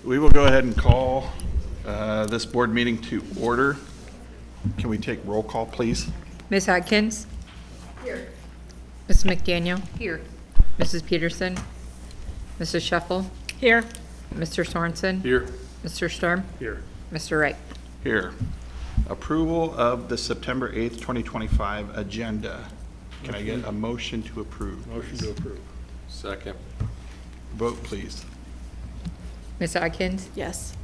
We will go ahead and call this board meeting to order. Can we take roll call, please? Ms. Atkins? Here. Ms. McDaniel? Here. Mrs. Peterson? Mrs. Shuffle? Here. Mr. Sorensen? Here. Mr. Sturm? Here. Mr. Wright? Here. Approval of the September 8th, 2025 agenda. Can I get a motion to approve? Motion to approve. Second. Vote, please. Ms. Atkins? Yes.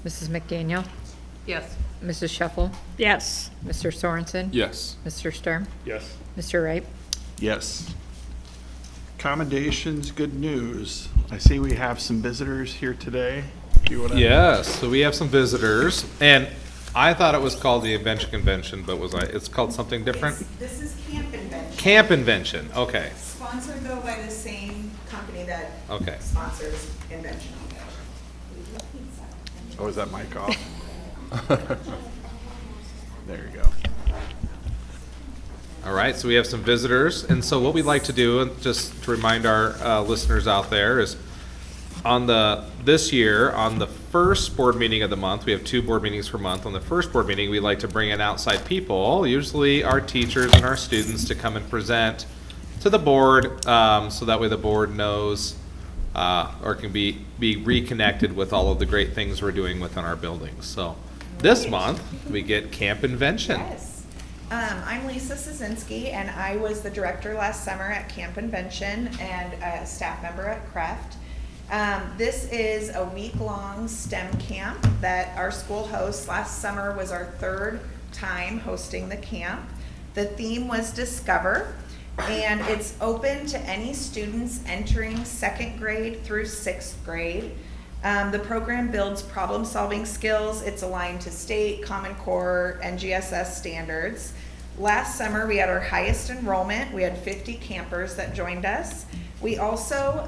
Mrs. McDaniel? Yes. Mrs. Shuffle? Yes. Mr. Sorensen? Yes. Mr. Sturm? Yes. Mr. Wright? Yes. Commendations, good news. I see we have some visitors here today. You wanna- Yes, so we have some visitors, and I thought it was called the Invention Convention, but it's called something different? This is Camp Invention. Camp Invention, okay, Sponsored though by the same company that okay. sponsors Invention. Oh, is that mic off? There you go. All right, so we have some visitors, and so what we'd like to do, and just to remind our listeners out there, is this year, on the first board meeting of the month, we have 2 board meetings per month. On the first board meeting, we like to bring in outside people, usually our teachers and our students, to come and present to the board, so that way the board knows or can be reconnected with all of the great things we're doing within our buildings. So this month, we get Camp Invention. Yes. I'm Lisa Szynski, and I was the director last summer at Camp Invention and a staff member at Creft. This is a week-long STEM camp that our school hosts. Last summer was our 3rd time hosting the camp. The theme was Discover, and it's open to any students entering second grade through sixth grade. The program builds problem-solving skills. It's aligned to state, Common Core, and GSS standards. Last summer, we had our highest enrollment. We had 50 campers that joined us. We also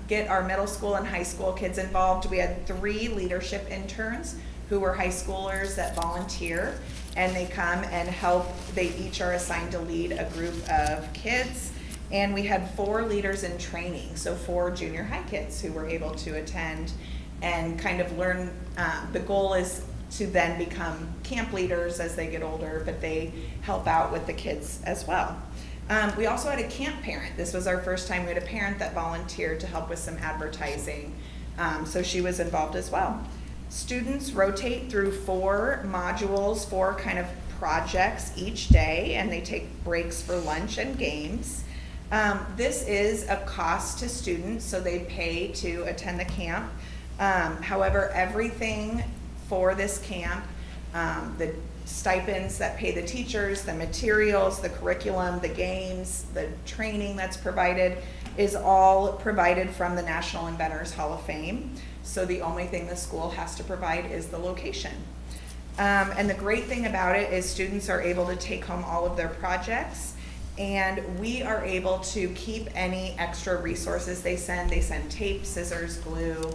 get our middle school and high school kids involved. We had 3 leadership interns who were high schoolers that volunteer, and they come and help. They each are assigned to lead a group of kids. And we had 4 leaders in training, so 4 junior high kids who were able to attend and kind of learn. The goal is to then become camp leaders as they get older, but they help out with the kids as well. We also had a camp parent. This was our first time we had a parent that volunteered to help with some advertising, so she was involved as well. Students rotate through 4 modules, 4 kind of projects each day, and they take breaks for lunch and games. This is a cost to students, so they pay to attend the camp. However, everything for this camp, the stipends that pay the teachers, the materials, the curriculum, the games, the training that's provided, is all provided from the National Inventors Hall of Fame. So the only thing the school has to provide is the location. And the great thing about it is students are able to take home all of their projects, and we are able to keep any extra resources they send. They send tape, scissors, glue,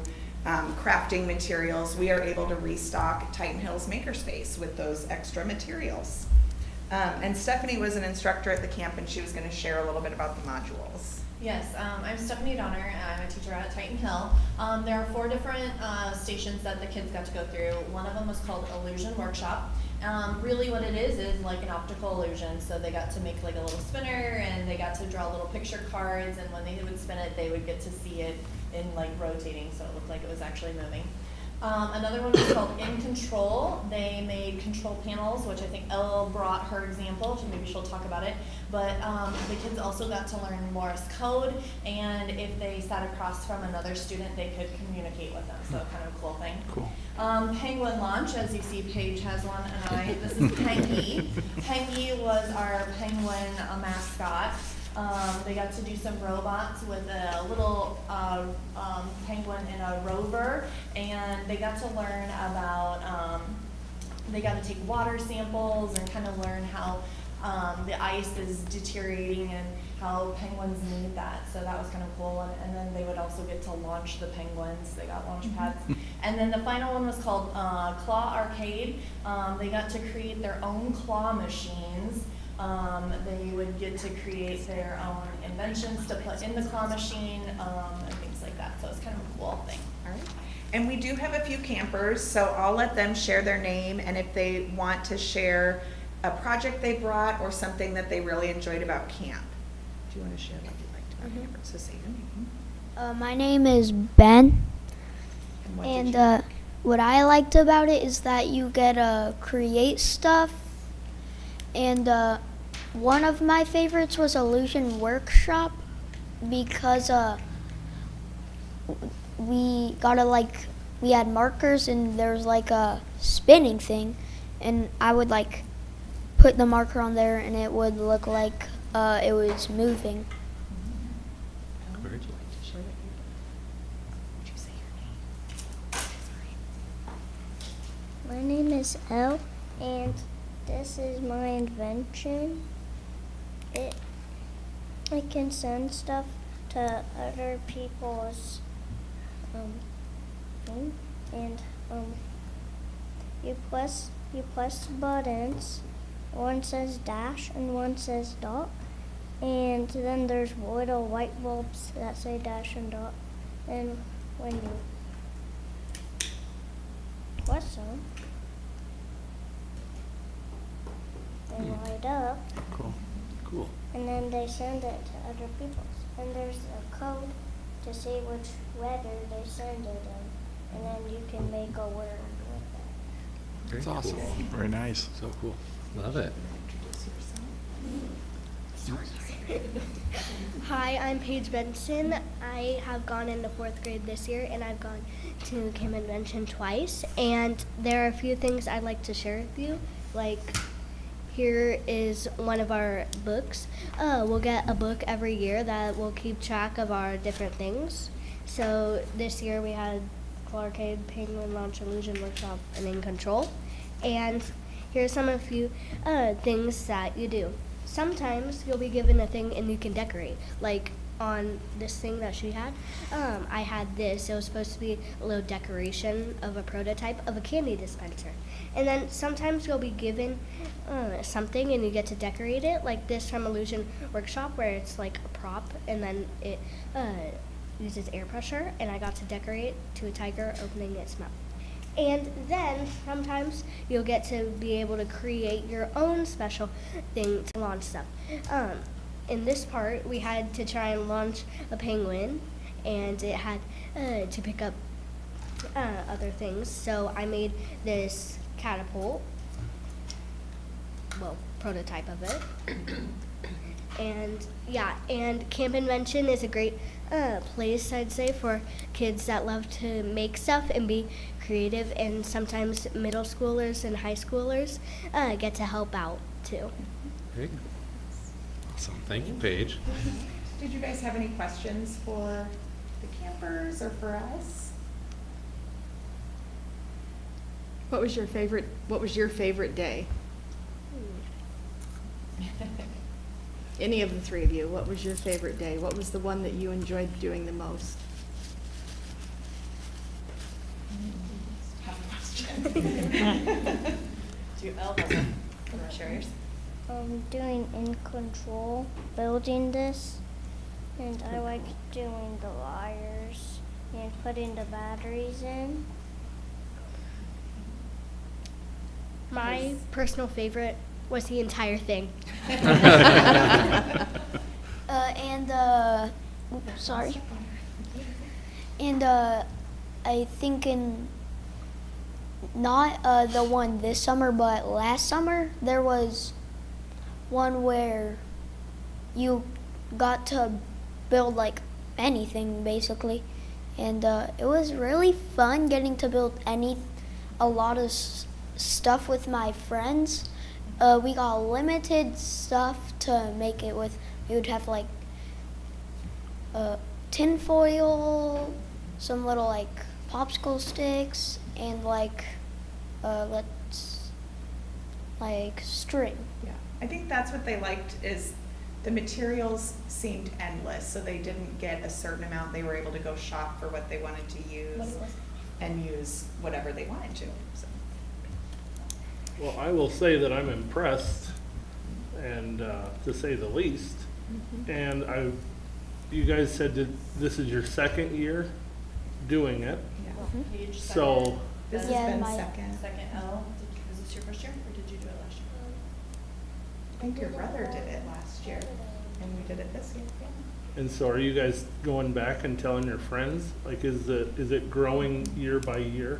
crafting materials. We are able to restock Titan Hills Makerspace with those extra materials. And Stephanie was an instructor at the camp, and she was going to share a little bit about the modules. Yes, I'm Stephanie Donner. I'm a teacher at Titan Hill. There are 4 different stations that the kids got to go through. One of them was called Illusion Workshop. Really what it is like an optical illusion. So they got to make like a little spinner, and they got to draw little picture cards, and when they would spin it, they would get to see it in like rotating, so it looked like it was actually moving. Another one was called In Control. They made control panels, which I think Elle brought her example, so maybe she'll talk about it. But the kids also got to learn Morse code, and if they sat across from another student, they could communicate with them, so kind of a cool thing. Cool. Penguin Launch, as you see, Paige has one, and this is Pengy. Pengy was our penguin mascot. They got to do some robots with a little penguin and a rover, and they got to learn about, they got to take water samples and kind of learn how the ice is deteriorating and how penguins need that. So that was kind of cool. And then they would also get to launch the penguins. They got launch pads. And then the final one was called Claw Arcade. They got to create their own claw machines. They would get to create their own inventions to put in the claw machine, and things like that. So it's kind of a cool thing. All right. And we do have a few campers, so I'll let them share their name, and if they want to share a project they brought or something that they really enjoyed about camp. Do you want to share what you liked about camp? So say your name. My name is Ben, And what did and you like? what I liked about it is that you get to create stuff, and one of my favorites was Illusion Workshop, because we had markers, and there was like a spinning thing, and I would like put the marker on there, and it would look like it was moving. Would you like to share what you did? Would you say your name? My name is Elle, and this is my invention. I can send stuff to other people's thing, and you press buttons. One says dash and one says dot, and then there's little light bulbs that say dash and dot. And when you press them, they light up. Cool. Cool. And then they send it to other people. And there's a code to see which letter they send it in. And then you can make a word with Very That's awesome. cool. Very nice. So cool. Love it. Hi, I'm Paige Benson. I have gone into 4th grade this year, and I've gone to Camp Invention twice. And there are a few things I'd like to share with you. Like, here is one of our books. We'll get a book every year that will keep track of our different things. So this year we had Clarkade, Penguin Launch Illusion Workshop, and In Control. And here's some of few things that you do. Sometimes you'll be given a thing and you can decorate. Like on this thing that she had, I had this. It was supposed to be a little decoration of a prototype of a candy dispenser. And then sometimes you'll be given something and you get to decorate it, like this from Illusion Workshop, where it's like a prop and then it uses air pressure, and I got to decorate to a tiger opening its mouth. And then sometimes you'll get to be able to create your own special thing to launch stuff. In this part, we had to try and launch a penguin, and it had to pick up other things. So I made this catapult, well, prototype of it. And yeah, and Camp Invention is a great place, I'd say, for kids that love to make stuff and be creative, and sometimes middle schoolers and high schoolers get to help out too. Great. Awesome. Thank you, Paige. Did you guys have any questions for the campers or for us? What was your favorite day? Any of the three of you, what was your favorite day? What was the one that you enjoyed doing the most? Tough question. Do Elle has one? Can I share yours? Doing In Control, building this, and I like doing the wires and putting the batteries in. My personal favorite was the entire thing. Sorry. And I think in not the one this summer, but last summer there was one where you got to build like anything basically, and it was really fun getting to build a lot of stuff with my friends. We got limited stuff to make it with. We would have like tin foil, some little like popsicle sticks, and like string. Yeah, I think that's what they liked, is the materials seemed endless, so they didn't get a certain amount. They were able to go shop for what they wanted to use and use whatever they wanted to. So. Well, I will say that I'm impressed, and to say the least. And you guys said that this is your second year doing it. Yeah. Page So second. This has Yeah, been my- second. Second Elle. Was this your first year, or did you do it last year? I think your brother did it last year, and we did it this year. Yeah. and so are you guys going back and telling your friends? Like, is it growing year by year?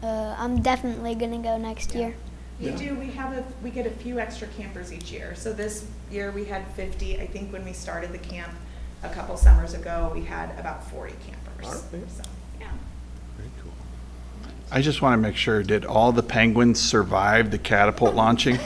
I'm definitely gonna go next year. We Yeah. do. We get a few extra campers each year. So this year we had 50. I think when we started the camp a couple summers ago, we had about 40 campers. All right. So, yeah. Very cool. I just want to make sure, did all the penguins survive the catapult launching?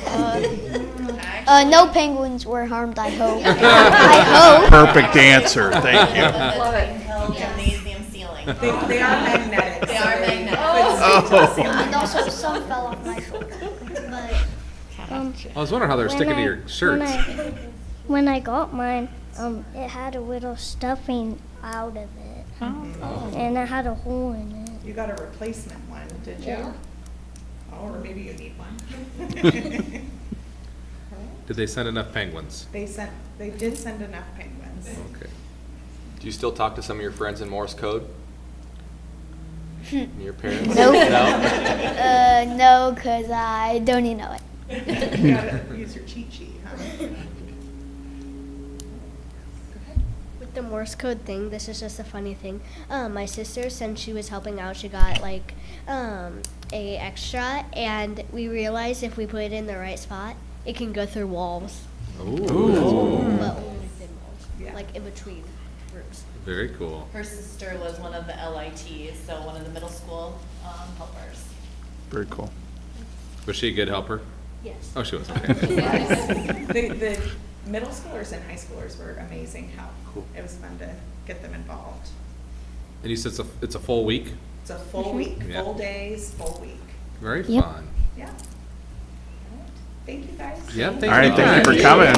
No penguins were harmed, I hope. I hope. Perfect answer, thank you. Love it. Hill Gymnasium ceiling. They are magnetic. They so are magnetic. could stick to the ceiling. And also some fell off my shoulder. But I was wondering how they were sticking to your shirts. When I got mine, it had a little stuffing out of it, and it had a hole in it. You got a replacement one, did you? Yeah. Oh, or maybe you need one. Did they send enough penguins? They did send enough penguins. Okay. Do you still talk to some of your friends in Morse code? Your parents? Nope. No? no, because I don't even know it. You gotta use your cheat sheet, huh? With the Morse code thing, this is just a funny thing. My sister, since she was helping out, she got like a extra, and we realized if we put it in the right spot, it can go through walls, Ooh. but only thin walls, Yeah. like in between rooms. Very cool. Her sister was one of the LITs, so one of the middle school helpers. Very cool. Was she a good helper? Yes. Oh, she was, okay. The middle schoolers and high schoolers were amazing how Cool. it was fun to get them involved. And you said it's a full week? It's a full week, Yeah. full days, full week. Very Yep. fun. Yeah. All right. Thank you, guys. Yeah, thank you. All right, thank you for coming.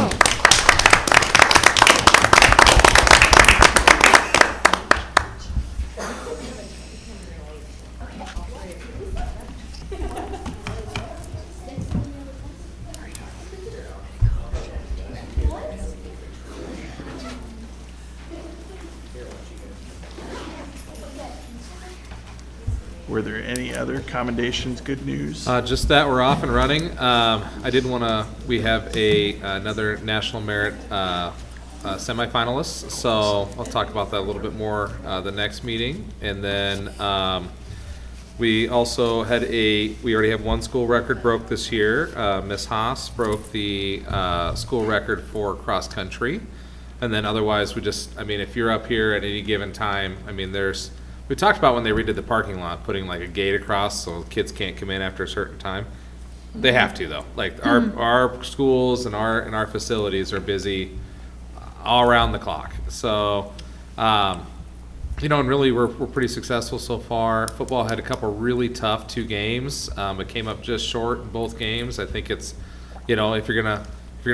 Were there any other commendations, good news? Just that we're off and running. I did want to, we have another National Merit semifinalists, so I'll talk about that a little bit more the next meeting. And then we also had we already have one school record broke this year. Miss Haas broke the school record for cross-country. And then otherwise, if you're up here at any given time, we talked about when they redid the parking lot, putting like a gate across so kids can't come in after a certain time. They have to though. Like our schools and our facilities are busy all around the clock. So, and really we're pretty successful so far. Football had a couple really tough 2 games. It came up just short in both games. I think it's, if you're gonna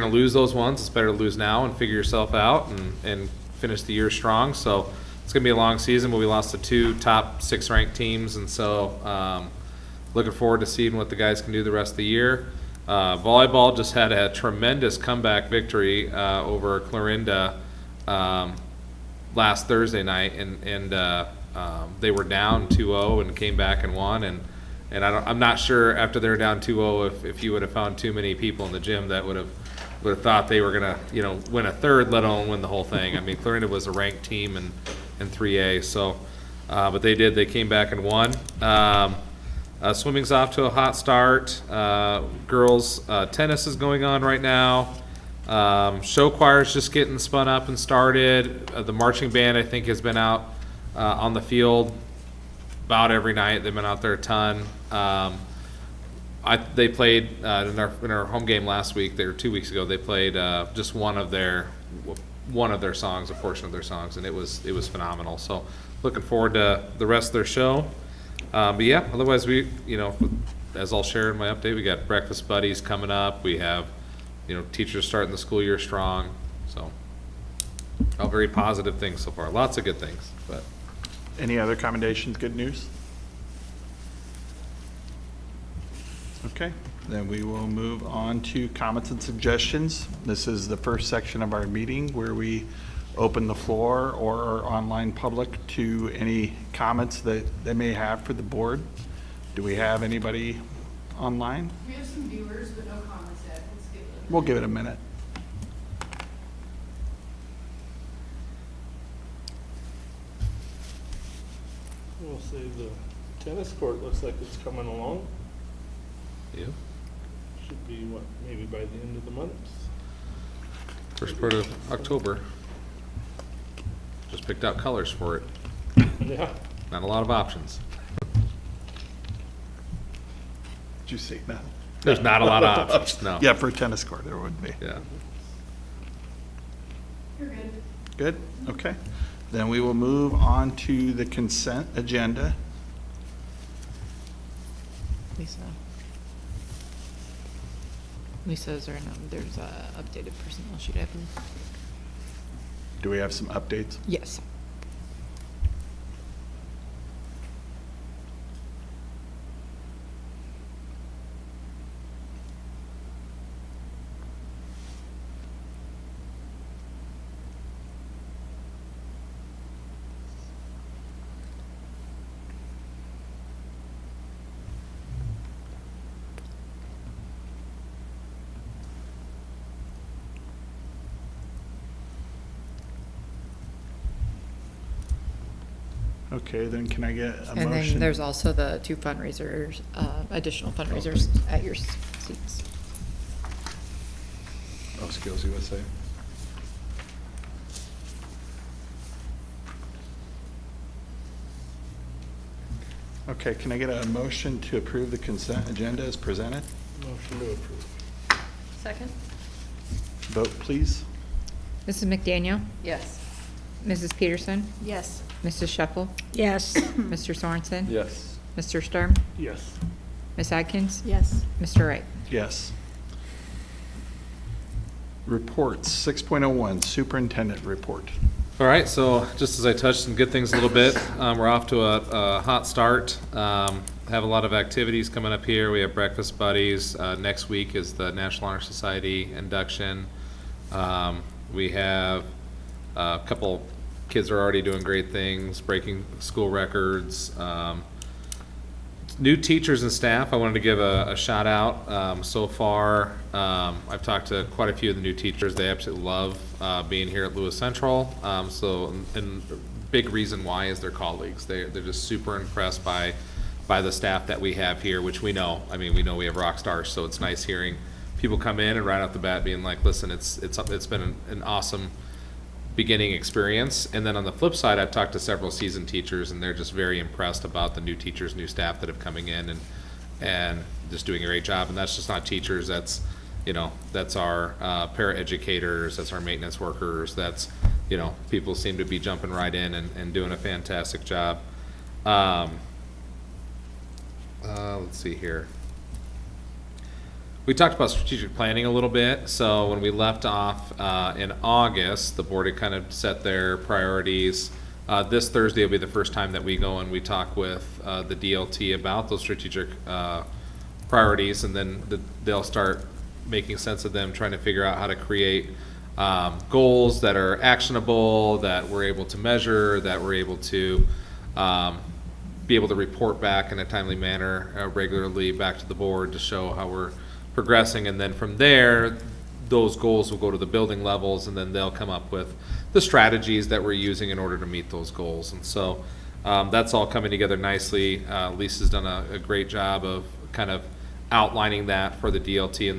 lose those ones, it's better to lose now and figure yourself out and finish the year strong. So. It's going to be a long season, but we lost to 2 top 6 ranked teams, and so looking forward to seeing what the guys can do the rest of the year. Volleyball just had a tremendous comeback victory over Clarinda last Thursday night, and they were down 2-0 and came back and won. And I'm not sure after they were down 2-0 if you would have found too many people in the gym that would have thought they were going to win a third, let alone win the whole thing. Clarinda was a ranked team in 3A, so but they did. They came back and won. Swimming's off to a hot start. Girls tennis is going on right now. Show choir's just getting spun up and started. The marching band, I think, has been out on the field about every night. They've been out there a ton. They played in our home game last week. 2 weeks ago. They played just one of their songs, a portion of their songs, and it was phenomenal. So looking forward to the rest of their show. But yeah, otherwise as I'll share in my update, we got breakfast buddies coming up. We have teachers starting the school year strong. So all very positive things so far. Lots of good things. But Any other commendations, good news? Okay, then we will move on to comments and suggestions. This is the first section of our meeting where we open the floor or our online public to any comments that they may have for the board. Do we have anybody online? We have some viewers, but no comments yet. Let's give it We'll give it a minute. We'll say the tennis court looks like it's coming along. yeah, Should be, maybe by the end of the month? first part of October. Just picked out colors for it. Yeah. Not a lot of options. Did you see that? There's not a lot of options. No. Yeah, for a tennis court, there would be. Yeah. You're good. Good, okay. Then we will move on to the consent agenda. Lisa's or no, there's a updated personnel sheet, I believe. Do we have some updates? Yes. Okay, then can I get a motion? And then there's also the 2 fundraisers, additional fundraisers at your seats. Oh, Skills USA. Okay, can I get a motion to approve the consent agenda as presented? Motion to approve. Second. Vote, please. Mrs. McDaniel? Yes. Mrs. Peterson? Yes. Mrs. Shuffle? Yes. Mr. Sorensen? Yes. Mr. Sturm? Yes. Ms. Atkins? Yes. Mr. Wright? Yes. Reports, 6.01, Superintendent Report. All right, so just as I touched some good things a little bit, we're off to a hot start. Have a lot of activities coming up here. We have Breakfast Buddies. Next week is the National Honor Society induction. We have a couple kids are already doing great things, breaking school records. New teachers and staff, I wanted to give a shout out. So far, I've talked to quite a few of the new teachers. They absolutely love being here at Lewis Central. And big reason why is their colleagues. They're just super impressed by the staff that we have here, which we know. I mean, we know we have rock stars, so it's nice hearing people come in and right off the bat being like, listen, it's been an awesome beginning experience. And then on the flip side, I've talked to several seasoned teachers, and they're just very impressed about the new teachers, new staff that have coming in and just doing a great job. And that's just not teachers, that's our para-educators, that's our maintenance workers, that's, people seem to be jumping right in and doing a fantastic job. Let's see here. We talked about strategic planning a little bit. So when we left off in August, the board had kind of set their priorities. This Thursday will be the first time that we go and we talk with the DLT about those strategic priorities, and then they'll start making sense of them, trying to figure out how to create goals that are actionable, that we're able to measure, that we're able to be able to report back in a timely manner regularly back to the board to show how we're progressing. And then from there, those goals will go to the building levels, and then they'll come up with the strategies that we're using in order to meet those goals. And so that's all coming together nicely. Lisa's done a great job of kind of outlining that for the DLT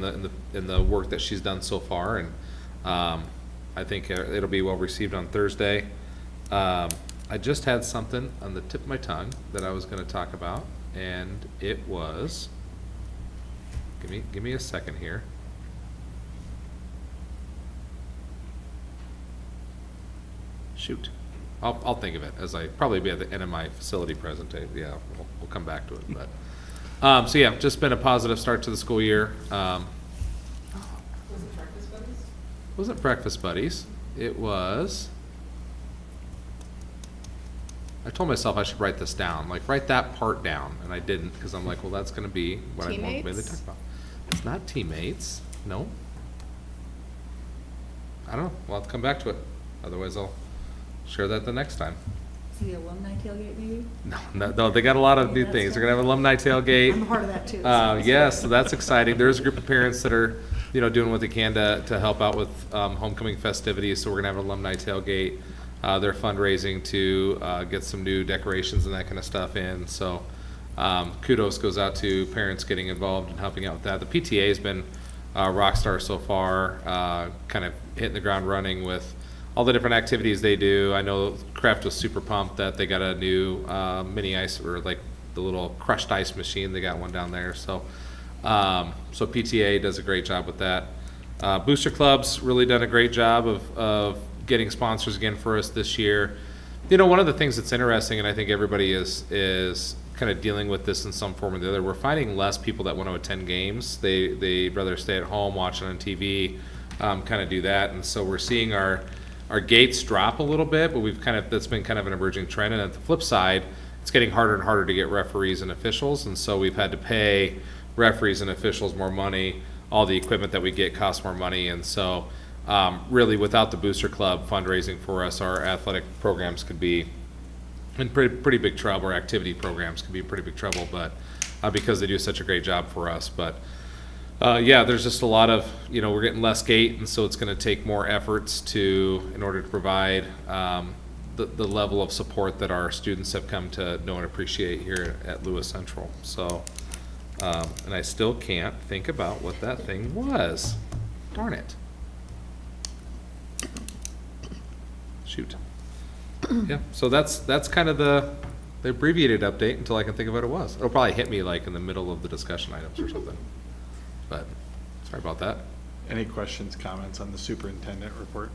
in the work that she's done so far. And I think it'll be well received on Thursday. I just had something on the tip of my tongue that I was going to talk about, and it was, give me a second here. Shoot, I'll think of it as I probably be at the end of my facility presentation. Yeah, we'll come back to it. But so yeah, just been a positive start to the school year. Was it Breakfast Buddies? It wasn't Breakfast Buddies. It was. I told myself I should write this down, like write that part down, and I didn't, because I'm like, well, that's going to be what I want to talk about. It's not teammates. No. I don't know. We'll have to come back to it. Otherwise, I'll share that the next time. Is the alumni tailgate maybe? No, they got a lot of new things. They're going to have alumni tailgate. I'm a part of that too. Yes, so that's exciting. There's a group of parents that are, doing what they can to help out with homecoming festivities. So we're going to have an alumni tailgate. They're fundraising to get some new decorations and that kind of stuff in. So kudos goes out to parents getting involved and helping out with that. The PTA has been rock star so far, kind of hitting the ground running with all the different activities they do. I know Kraft was super pumped that they got a new mini ice, or like the little crushed ice machine. They got one down there. So so PTA does a great job with that. Booster Club's really done a great job of getting sponsors again for us this year. One of the things that's interesting, and I think everybody is kind of dealing with this in some form or the other, we're finding less people that want to attend games. They'd rather stay at home, watch it on TV, kind of do that. And so we're seeing our gates drop a little bit, but that's been kind of an emerging trend. And at the flip side, it's getting harder and harder to get referees and officials. And so we've had to pay referees and officials more money. All the equipment that we get costs more money. And so really, without the Booster Club fundraising for us, our athletic programs could be in pretty big trouble. Our activity programs could be in pretty big trouble, but because they do such a great job for us. But yeah, there's just a lot of, we're getting less gate, and so it's going to take more efforts in order to provide the level of support that our students have come to know and appreciate here at Lewis Central. So, and I still can't think about what that thing was. Darn it. Shoot. Yeah, so that's kind of the abbreviated update until I can think of what it was. It'll probably hit me like in the middle of the discussion items or something. But sorry about that. Any questions, comments on the superintendent report?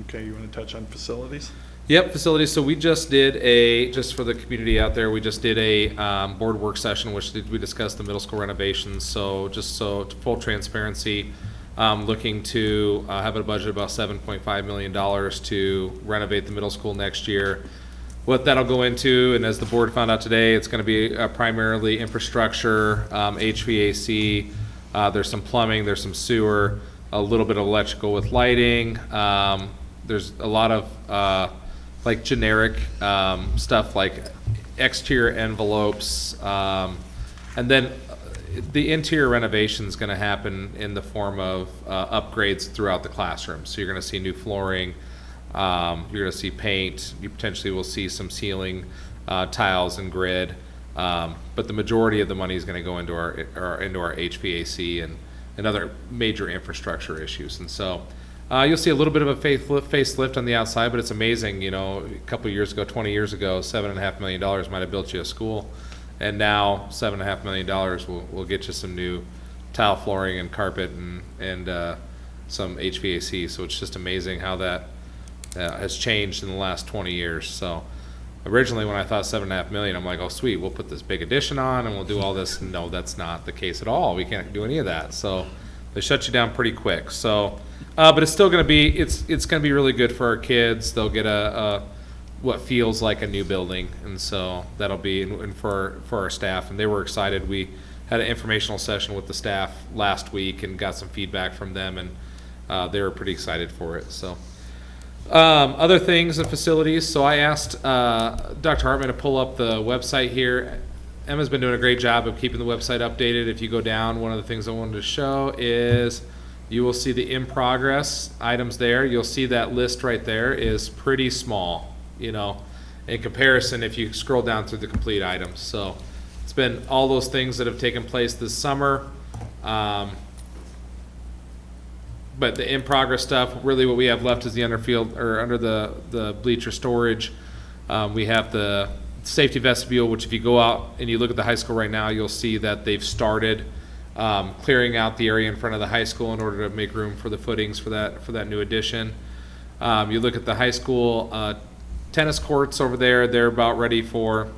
Okay, you want to touch on facilities? Yep, facilities. So we just did just for the community out there, we just did a board work session, which we discussed the middle school renovations. So just so full transparency, looking to have a budget of about $7.5 million to renovate the middle school next year. What that'll go into, and as the board found out today, it's going to be primarily infrastructure, HVAC. There's some plumbing, there's some sewer, a little bit of electrical with lighting. There's a lot of like generic stuff like exterior envelopes, and then the interior renovation is going to happen in the form of upgrades throughout the classroom. So you're going to see new flooring, you're going to see paint, you potentially will see some ceiling tiles and grid, but the majority of the money is going to go into our HVAC and other major infrastructure issues. And so you'll see a little bit of a facelift on the outside, but it's amazing. You know, a couple years ago, 20 years ago, $7.5 million might have built you a school, and now $7.5 million will get you some new tile flooring and carpet and some HVAC. So it's just amazing how that has changed in the last 20 years. So originally when I thought $7.5 million, I'm like, oh sweet, we'll put this big addition on and we'll do all this. No, that's not the case at all. We can't do any of that. So they shut you down pretty quick. So, but it's still going to be, it's going to be really good for our kids. They'll get a what feels like a new building, and so that'll be and for our staff. And they were excited. We had an informational session with the staff last week and got some feedback from them, and they were pretty excited for it. So. Other things and facilities. So I asked Dr. Hartman to pull up the website here. Emma's been doing a great job of keeping the website updated. If you go down, one of the things I wanted to show is you will see the in progress items there. You'll see that list right there is pretty small, you know, in comparison if you scroll down through the complete items. So it's been all those things that have taken place this summer. But the in-progress stuff, really what we have left is the underfield, or under the bleacher storage. We have the safety vestibule, which if you go out and you look at the high school right now, you'll see that they've started clearing out the area in front of the high school in order to make room for the footings for that new addition. You look at the high school tennis courts over there, they're about ready for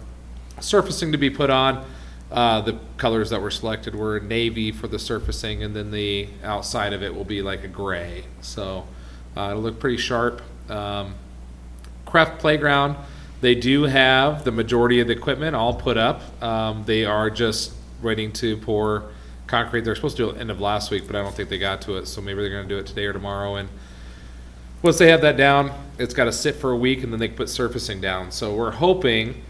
surfacing to be put on. The colors that were selected were navy for the surfacing, and then the outside of it will be like a gray. So it'll look pretty sharp. Craft Playground, they do have the majority of the equipment all put up. They are just waiting to pour concrete. They're supposed to do it end of last week, but I don't think they got to it. So maybe they're going to do it today or tomorrow. And once they have that down, it's got to sit for a week, and then they can put surfacing down. So we're hoping,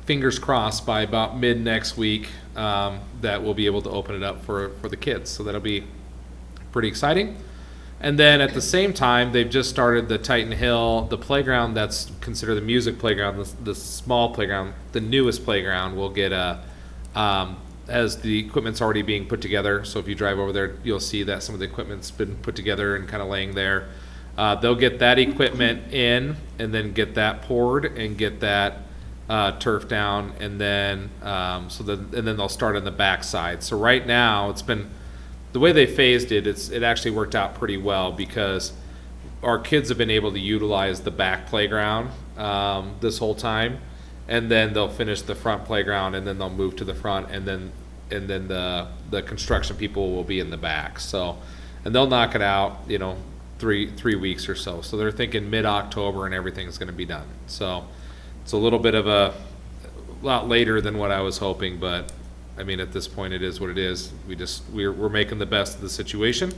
fingers crossed, by about mid next week that we'll be able to open it up for the kids. So that'll be pretty exciting. And then at the same time, they've just started the Titan Hill, the playground that's considered the music playground, the small playground, the newest playground will get as the equipment's already being put together. So if you drive over there, you'll see that some of the equipment's been put together and kind of laying there. They'll get that equipment in and then get that poured and get that turf down, and then and then they'll start on the back side. So right now it's been the way they phased it. It actually worked out pretty well because our kids have been able to utilize the back playground this whole time, and then they'll finish the front playground, and then they'll move to the front, and then the construction people will be in the back. So, and they'll knock it out, you know, three weeks or so. So they're thinking mid-October and everything's going to be done. So it's a little bit of a lot later than what I was hoping, but I mean, at this point, it is what it is. We're making the best of the situation.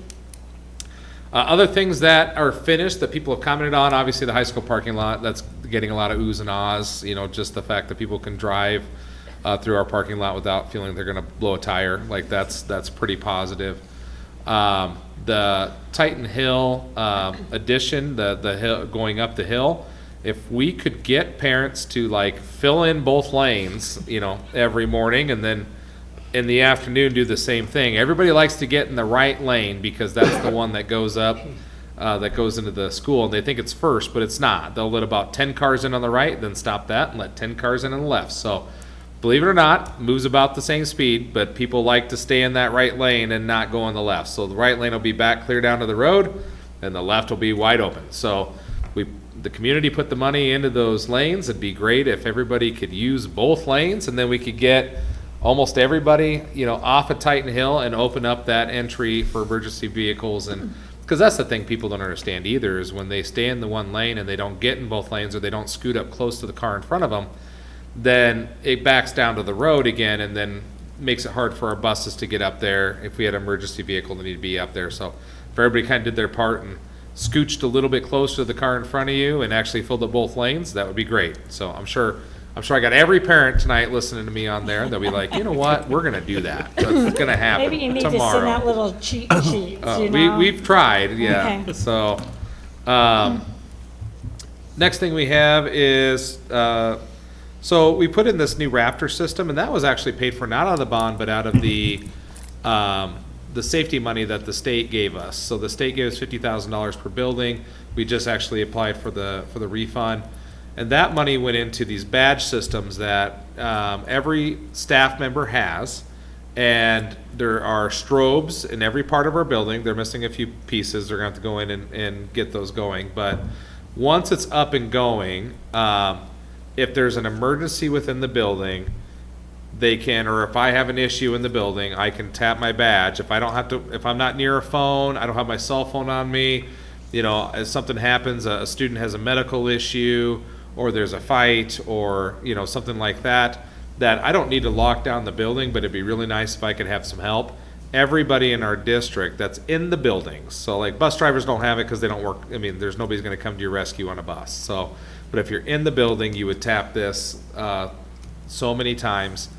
Other things that are finished that people have commented on, obviously the high school parking lot, that's getting a lot of oohs and ahs. You know, just the fact that people can drive through our parking lot without feeling they're going to blow a tire, like that's pretty positive. The Titan Hill addition, the hill going up the hill. If we could get parents to like fill in both lanes, you know, every morning, and then in the afternoon do the same thing. Everybody likes to get in the right lane because that's the one that goes up, that goes into the school, and they think it's first, but it's not. They'll let about 10 cars in on the right, then stop that and let 10 cars in on the left. So believe it or not, moves about the same speed, but people like to stay in that right lane and not go on the left. So the right lane will be back clear down to the road, and the left will be wide open. So the community put the money into those lanes. It'd be great if everybody could use both lanes, and then we could get almost everybody, off of Titan Hill and open up that entry for emergency vehicles. And because that's the thing people don't understand either, is when they stay in the one lane and they don't get in both lanes, or they don't scoot up close to the car in front of them, then it backs down to the road again, and then makes it hard for our buses to get up there if we had an emergency vehicle that need to be up there. So if everybody kind of did their part and scooched a little bit closer to the car in front of you and actually filled up both lanes, that would be great. So I'm sure I got every parent tonight listening to me on there. They'll be like, you know what, we're gonna do that. It's gonna happen Maybe you need tomorrow. to send out little cheat sheets, We've tried, yeah. Okay. So, next thing we have is, so we put in this new Raptor system, and that was actually paid for not out of the bond, but out of the safety money that the state gave us. So the state gave us $50,000 per building. We just actually applied for the refund. And that money went into these badge systems that every staff member has. And there are strobes in every part of our building. They're missing a few pieces. They're going to have to go in and get those going. But once it's up and going, if there's an emergency within the building, they can, or if I have an issue in the building, I can tap my badge. If I'm not near a phone, I don't have my cell phone on me, as something happens, a student has a medical issue, or there's a fight, or, something like that I don't need to lock down the building, but it'd be really nice if I could have some help. Everybody in our district that's in the buildings, so like bus drivers don't have it because they don't work, there's nobody's gonna come to your rescue on a bus. So, but if you're in the building, you would tap this so many times.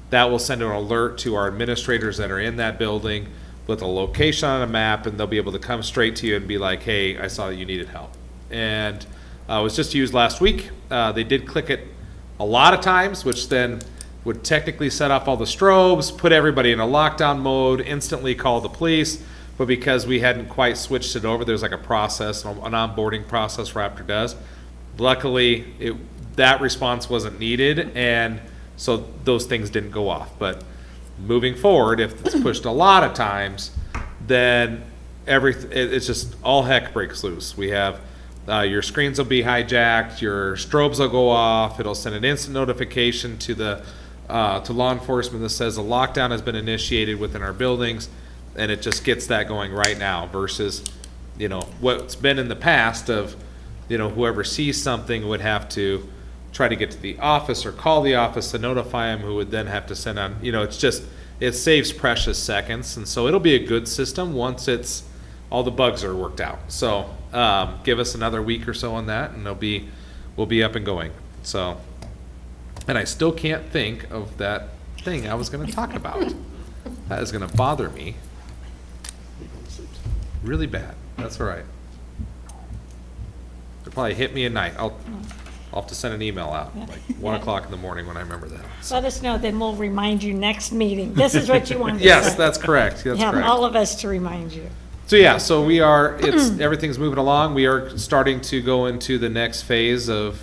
That will send an alert to our administrators that are in that building with a location on a map, and they'll be able to come straight to you and be like, hey, I saw that you needed help. And it was just used last week. They did click it a lot of times, which then would technically set off all the strobes, put everybody in a lockdown mode, instantly call the police. But because we hadn't quite switched it over, there's like a process, an onboarding process Raptor does. Luckily, that response wasn't needed, and so those things didn't go off. But moving forward, if it's pushed a lot of times, then it's just all heck breaks loose. We have your screens will be hijacked, your strobes will go off. It'll send an instant notification to to law enforcement that says a lockdown has been initiated within our buildings, and it just gets that going right now. Versus, what's been in the past of, whoever sees something would have to try to get to the office or call the office to notify them, who would then have to send on, it saves precious seconds. And so it'll be a good system once all the bugs are worked out. So give us another week or so on that, and we'll be up and going. So, and I still can't think of that thing I was going to talk about. That is going to bother me really bad. That's all right. It'll probably hit me at night. I'll have to send an email out like 1 o'clock in the morning when I remember that. Let us know, then we'll remind you next meeting. This is what you wanted to say. Yes, that's correct. That's Have correct. all of us to remind you. So yeah, so everything's moving along. We are starting to go into the next phase of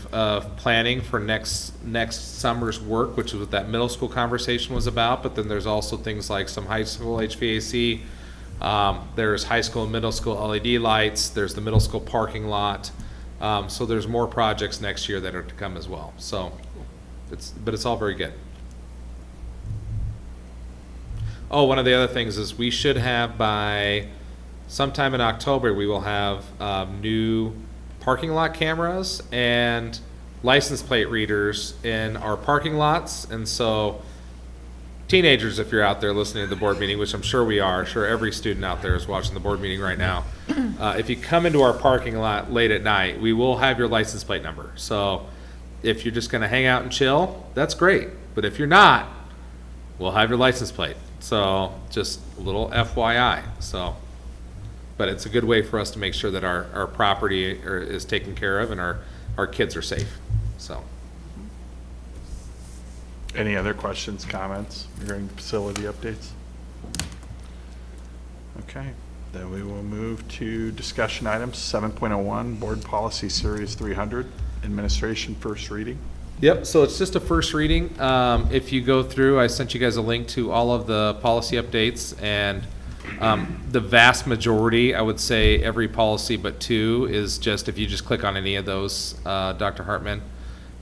planning for next summer's work, which is what that middle school conversation was about. But then there's also things like some high school HVAC. There's high school and middle school LED lights. There's the middle school parking lot. So there's more projects next year that are to come as well. So it's all very good. Oh, one of the other things is we should have by sometime in October, we will have new parking lot cameras and license plate readers in our parking lots. And so teenagers, if you're out there listening to the board meeting, which I'm sure we are, sure every student out there is watching the board meeting right now. If you come into our parking lot late at night, we will have your license plate number. So if you're just going to hang out and chill, that's great. But if you're not, we'll have your license plate. So just a little FYI. So, but it's a good way for us to make sure that our property is taken care of and our kids are safe. So. Any other questions, comments regarding facility updates? Okay, then we will move to discussion items. 7.01, Board Policy Series 300, Administration First Reading. Yep, so it's just a first reading. If you go through, I sent you guys a link to all of the policy updates, and the vast majority, I would say every policy but two, is just, if you just click on any of those, Dr. Hartman,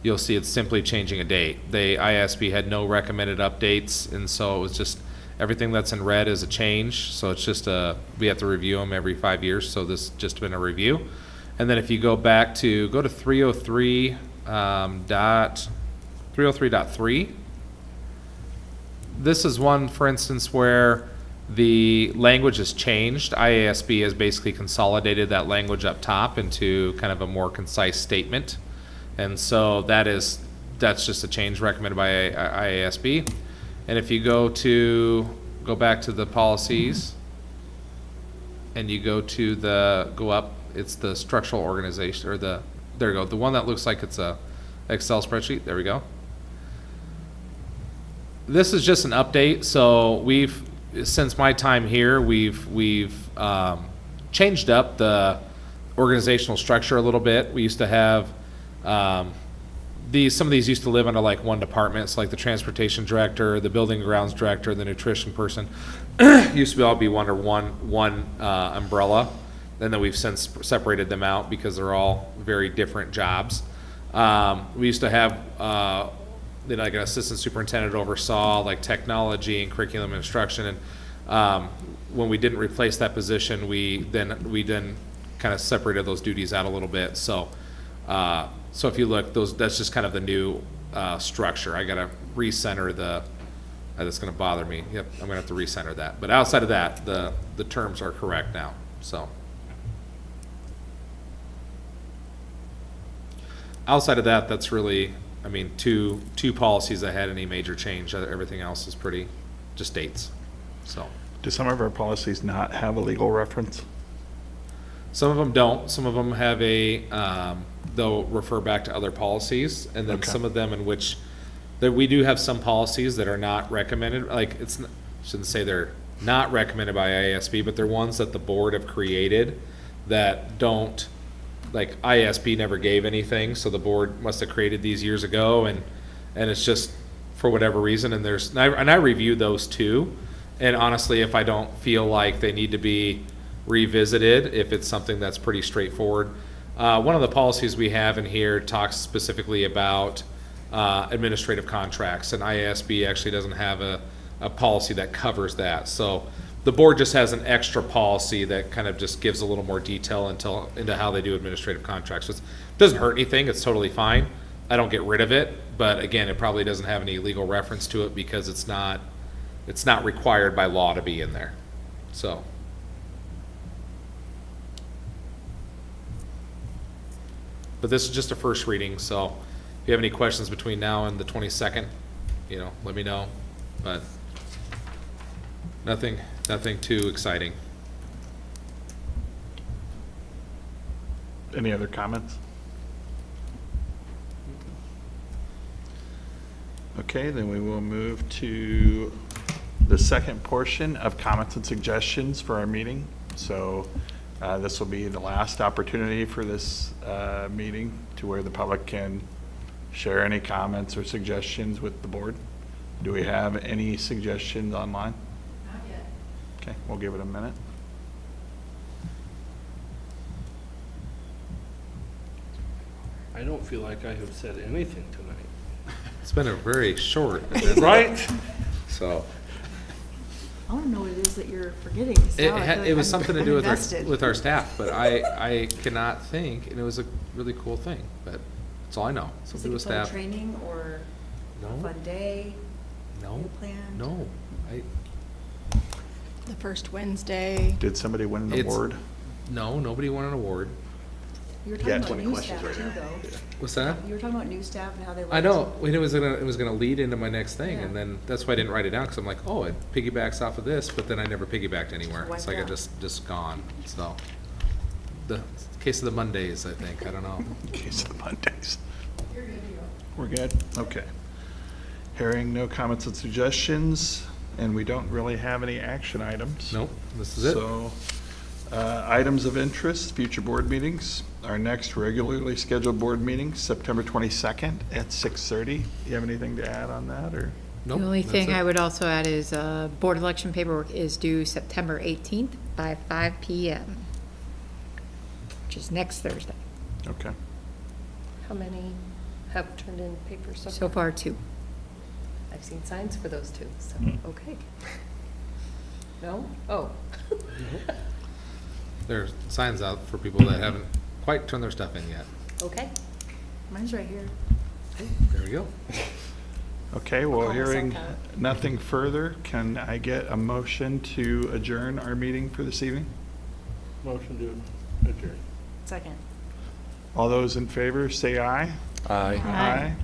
you'll see it's simply changing a date. The IASB had no recommended updates, and so it was just, everything that's in red is a change, so it's just we have to review them every 5 years, so this just been a review. And then if you go back to, go to 303, 303.3. This is one, for instance, where the language has changed. IASB has basically consolidated that language up top into kind of a more concise statement. And so that's just a change recommended by IASB. And if you go back to the policies, and you go up, it's the structural organization, or there you go, the one that looks like it's a Excel spreadsheet, there we go. This is just an update, so since my time here, we've changed up the organizational structure a little bit. We used to have, some of these used to live under like one department, so like the transportation director, the building and grounds director, the nutrition person, used to all be under one umbrella. And then we've since separated them out because they're all very different jobs. We used to have like an assistant superintendent oversaw like technology and curriculum and instruction, and when we didn't replace that position, we then kind of separated those duties out a little bit. So if you look, that's just kind of the new structure. I gotta recenter that's gonna bother me. Yep, I'm gonna have to recenter that. But outside of that, the terms are correct now. So. Outside of that, that's really, I mean, two policies that had any major change. Everything else is pretty, just dates, so. Do some of our policies not have a legal reference? Some of them don't. Some of them have they'll refer back to other policies, and then Okay. some of them in which, that we do have some policies that are not recommended, like, shouldn't say they're not recommended by IASB, but they're ones that the board have created that don't, like IASB never gave anything, so the board must have created these years ago, and it's just for whatever reason. And I review those too, and honestly, if I don't feel like they need to be revisited, if it's something that's pretty straightforward, one of the policies we have in here talks specifically about administrative contracts, and IASB actually doesn't have a policy that covers that. So the board just has an extra policy that kind of just gives a little more detail into how they do administrative contracts. So it doesn't hurt anything, it's totally fine. I don't get rid of it, but again, it probably doesn't have any legal reference to it because it's not required by law to be in there. So. But this is just a first reading, so if you have any questions between now and the 22nd, let me know. But nothing too exciting. Any other comments? Okay, then we will move to the second portion of comments and suggestions for our meeting. So this will be the last opportunity for this meeting to where the public can share any comments or suggestions with the board. Do we have any suggestions online? Not yet. Okay, we'll give it a minute. I don't feel like I have said anything tonight. It's been a very short agenda. Right? So. I want to know what it is that you're forgetting. 'cause now I feel like It was I'm something to do invested. with our staff, but I cannot think, and it was a really cool thing, but that's all I know. Is Something it with a fun staff. training or No. fun day? No, you planned? no. The first Wednesday. Did somebody win an It's- award? No, nobody won an award. You were Yeah, talking 20 about new questions staff right too, now. though. What's that? You were talking about new staff and how they. I know, and it was gonna lead into my next thing, and Yeah. then that's why I didn't write it down, because I'm like, oh, it piggybacks off of this, but then I never piggybacked anywhere. Wiped It's like I out. just gone, so. The case of the Mondays, I think, I don't know. Case of the Mondays. We're good? Okay. Hearing no comments and suggestions, and we don't really have any action items. Nope, this is it. So, Items of interest, future board meetings. Our next regularly scheduled board meeting, September 22nd at 6:30. You have anything to add on that, or? The Nope, only that's thing it. I would also add is, board election paperwork is due September 18th by 5 PM, which is next Thursday. Okay. How many have turned in papers so far? So far, 2. I've seen signs for those two, so, okay. No? Oh. There's signs out for people that haven't quite turned their stuff in yet. Okay. Mine's right here. There we go. Okay, well, call myself hearing out. nothing further, can I get a motion to adjourn our meeting for this evening? Motion to adjourn. Second. All those in favor, say aye. Aye. Aye.